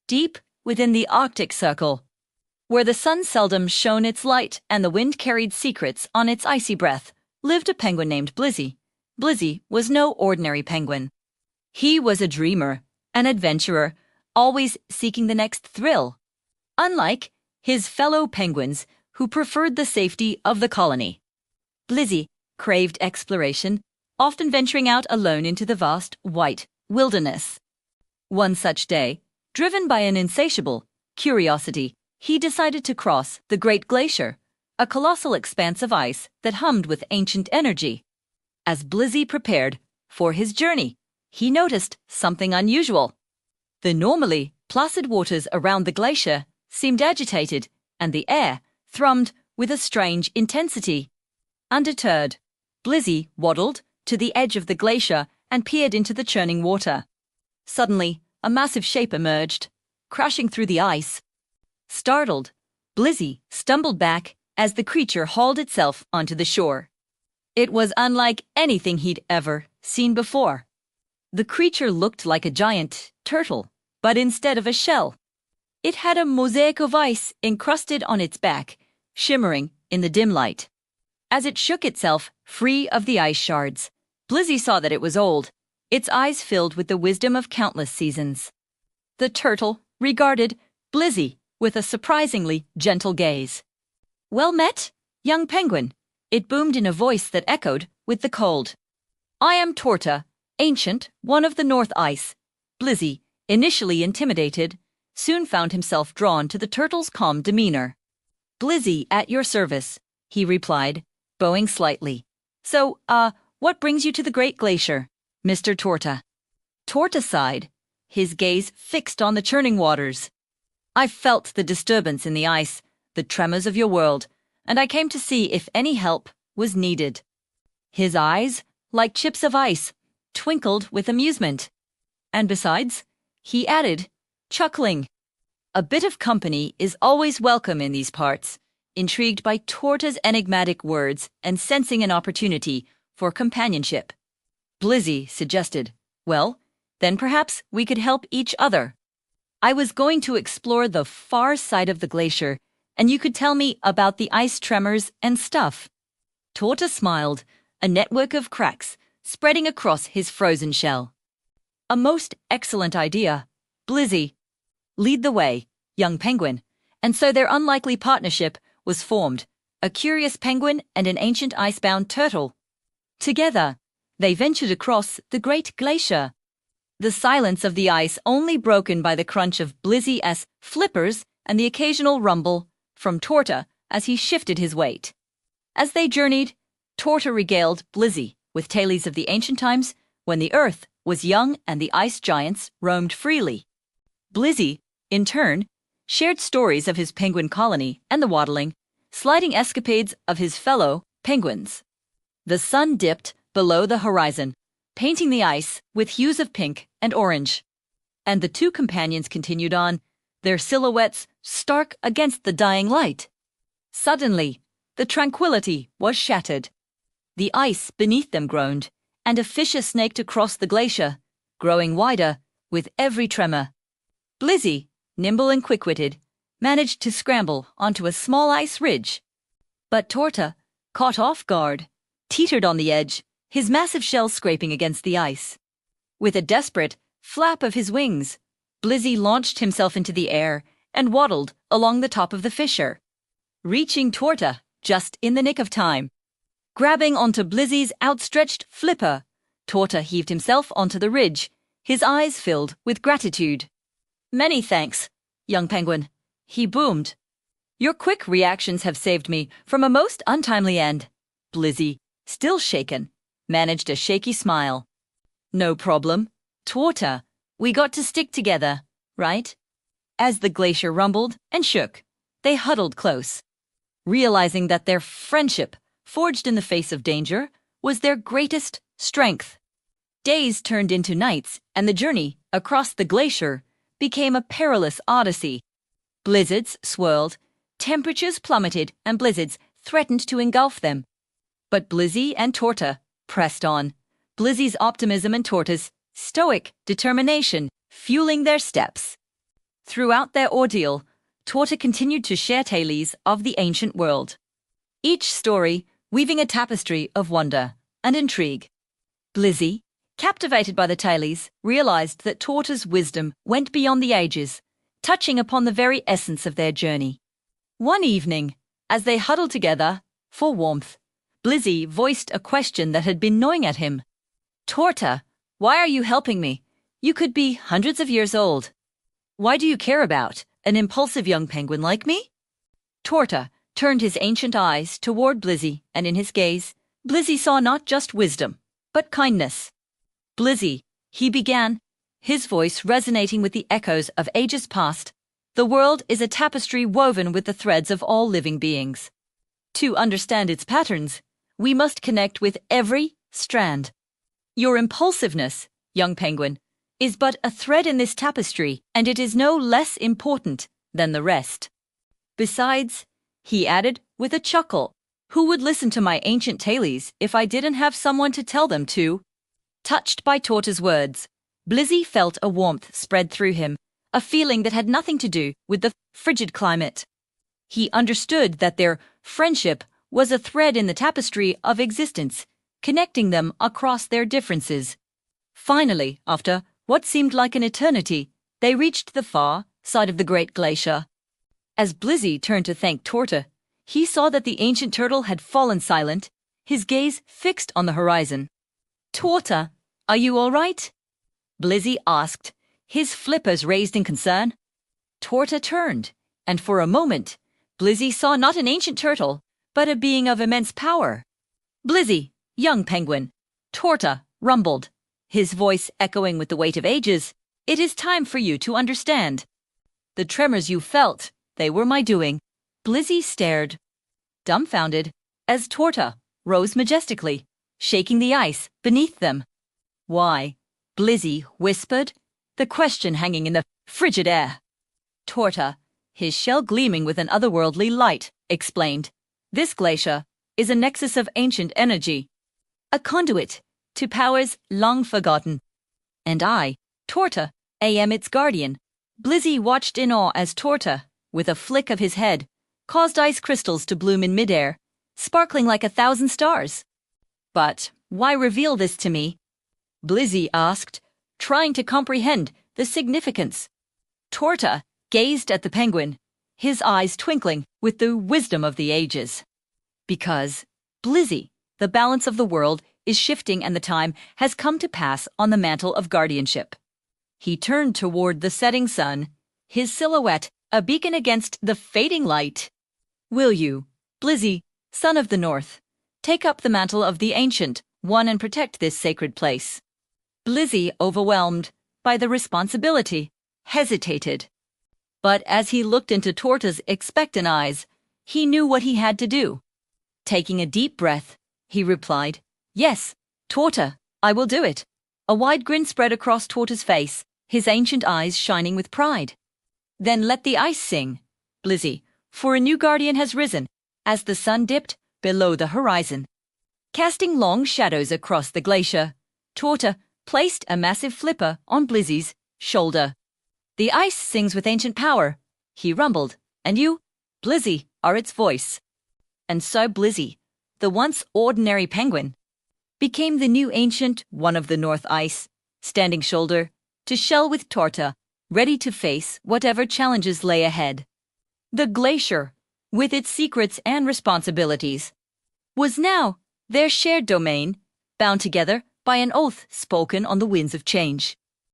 deep within the Arctic Circle, where the sun seldom shone its light and the wind carried secrets on its icy breath, lived a penguin named Blizzy. Blizzy was no ordinary penguin. He was a dreamer, an adventurer, always seeking the next thrill. Unlike his fellow penguins who preferred the safety of the colony, Blizzy craved exploration, often venturing out alone into the vast, white wilderness. One such day, driven by an insatiable curiosity, he decided to cross the Great Glacier, a colossal expanse of ice that hummed with ancient energy. As Blizzy prepared for his journey, he noticed something unusual. The normally placid waters around the glacier seemed agitated, and the air thrummed with a strange intensity. Undeterred, Blizzy waddled to the edge of the glacier and peered into the churning water. Suddenly, a massive shape emerged, crashing through the ice. Startled, Blizzy stumbled back as the creature hauled itself onto the shore. It was unlike anything he'd ever seen before. The creature looked like a giant turtle, but instead of a shell, it had a mosaic of ice encrusted on its back, shimmering in the dim light. As it shook itself free of the ice shards, Blizzy saw that it was old, its eyes filled with the wisdom of countless seasons. The turtle regarded Blizzy with a surprisingly gentle gaze. "Well met, young penguin," it boomed in a voice that echoed with the cold. "I am Torta, ancient, one of the North Ice." Blizzy, initially intimidated, soon found himself drawn to the turtle's calm demeanor. "Blizzy, at your service," he replied, bowing slightly. "So, what brings you to the Great Glacier, Mr. Torta?" Torta sighed, his gaze fixed on the churning waters. "I felt the disturbance in the ice, the tremors of your world, and I came to see if any help was needed." His eyes, like chips of ice, twinkled with amusement. "And besides," he added, chuckling, "a bit of company is always welcome in these parts," intrigued by Torta's enigmatic words and sensing an opportunity for companionship. Blizzy suggested, "Well, then perhaps we could help each other. I was going to explore the far side of the glacier, and you could tell me about the ice tremors and stuff." Torta smiled, a network of cracks spreading across his frozen shell. "A most excellent idea. Blizzy, lead the way, young penguin." And so their unlikely partnership was formed, a curious penguin and an ancient icebound turtle. Together, they ventured across the Great Glacier, the silence of the ice only broken by the crunch of Blizzy's flippers and the occasional rumble from Torta as he shifted his weight. As they journeyed, Torta regaled Blizzy with tales of the ancient times when the earth was young and the ice giants roamed freely. Blizzy, in turn, shared stories of his penguin colony and the waddling, sliding escapades of his fellow penguins. The sun dipped below the horizon, painting the ice with hues of pink and orange. And the two companions continued on, their silhouettes stark against the dying light. Suddenly, the tranquility was shattered. The ice beneath them groaned, and a fissure snaked across the glacier, growing wider with every tremor. Blizzy, nimble and quick-witted, managed to scramble onto a small ice ridge. But Torta, caught off guard, teetered on the edge, his massive shell scraping against the ice. With a desperate flap of his wings, Blizzy launched himself into the air and waddled along the top of the fissure, reaching Torta just in the nick of time. Grabbing onto Blizzy's outstretched flipper, Torta heaved himself onto the ridge, his eyes filled with gratitude. "Many thanks, young penguin," he boomed. "Your quick reactions have saved me from a most untimely end." Blizzy, still shaken, managed a shaky smile. "No problem, Torta. We got to stick together, right?" As the glacier rumbled and shook, they huddled close, realizing that their friendship, forged in the face of danger, was their greatest strength. Days turned into nights, and the journey across the glacier became a perilous odyssey. Blizzards swirled, temperatures plummeted, and blizzards threatened to engulf them. But Blizzy and Torta pressed on, Blizzy's optimism and Torta's stoic determination fueling their steps. Throughout their ordeal, Torta continued to share tales of the ancient world, each story weaving a tapestry of wonder and intrigue. Blizzy, captivated by the tales, realized that Torta's wisdom went beyond the ages, touching upon the very essence of their journey. One evening, as they huddled together for warmth, Blizzy voiced a question that had been gnawing at him. "Torta, why are you helping me? You could be hundreds of years old. Why do you care about an impulsive young penguin like me?" Torta turned his ancient eyes toward Blizzy, and in his gaze, Blizzy saw not just wisdom, but kindness. "Blizzy," he began, his voice resonating with the echoes of ages past, "the world is a tapestry woven with the threads of all living beings. To understand its patterns, we must connect with every strand. Your impulsiveness, young penguin, is but a thread in this tapestry, and it is no less important than the rest. Besides," he added with a chuckle, "who would listen to my ancient tales if I didn't have someone to tell them to?" Touched by Torta's words, Blizzy felt a warmth spread through him, a feeling that had nothing to do with the frigid climate. He understood that their friendship was a thread in the tapestry of existence, connecting them across their differences. Finally, after what seemed like an eternity, they reached the far side of the great glacier. As Blizzy turned to thank Torta, he saw that the ancient turtle had fallen silent, his gaze fixed on the horizon. "Torta, are you all right?" Blizzy asked, his flippers raised in concern. Torta turned, and for a moment, Blizzy saw not an ancient turtle, but a being of immense power. "Blizzy, young penguin," Torta rumbled, his voice echoing with the weight of ages, "it is time for you to understand. The tremors you felt, they were my doing." Blizzy stared, dumbfounded, as Torta rose majestically, shaking the ice beneath them. "Why?" Blizzy whispered, the question hanging in the frigid air. Torta, his shell gleaming with an otherworldly light, explained, "This glacier is a nexus of ancient energy, a conduit to powers long forgotten. And I, Torta, am its guardian." Blizzy watched in awe as Torta, with a flick of his head, caused ice crystals to bloom in midair, sparkling like 1,000 stars. "But why reveal this to me?" Blizzy asked, trying to comprehend the significance. Torta gazed at the penguin, his eyes twinkling with the wisdom of the ages. "Because, Blizzy, the balance of the world is shifting and the time has come to pass on the mantle of guardianship." He turned toward the setting sun, his silhouette a beacon against the fading light. "Will you, Blizzy, son of the North, take up the mantle of the Ancient One and protect this sacred place?" Blizzy, overwhelmed by the responsibility, hesitated. But as he looked into Torta's expectant eyes, he knew what he had to do. Taking a deep breath, he replied, "Yes, Torta, I will do it." A wide grin spread across Torta's face, his ancient eyes shining with pride. "Then let the ice sing, Blizzy, for a new guardian has risen as the sun dipped below the horizon." Casting long shadows across the glacier, Torta placed a massive flipper on Blizzy's shoulder. "The ice sings with ancient power," he rumbled, "and you, Blizzy, are its voice." And so Blizzy, the once ordinary penguin, became the new ancient one of the North Ice, standing shoulder to shell with Torta, ready to face whatever challenges lay ahead. The glacier, with its secrets and responsibilities, was now their shared domain, bound together by an oath spoken on the winds of change.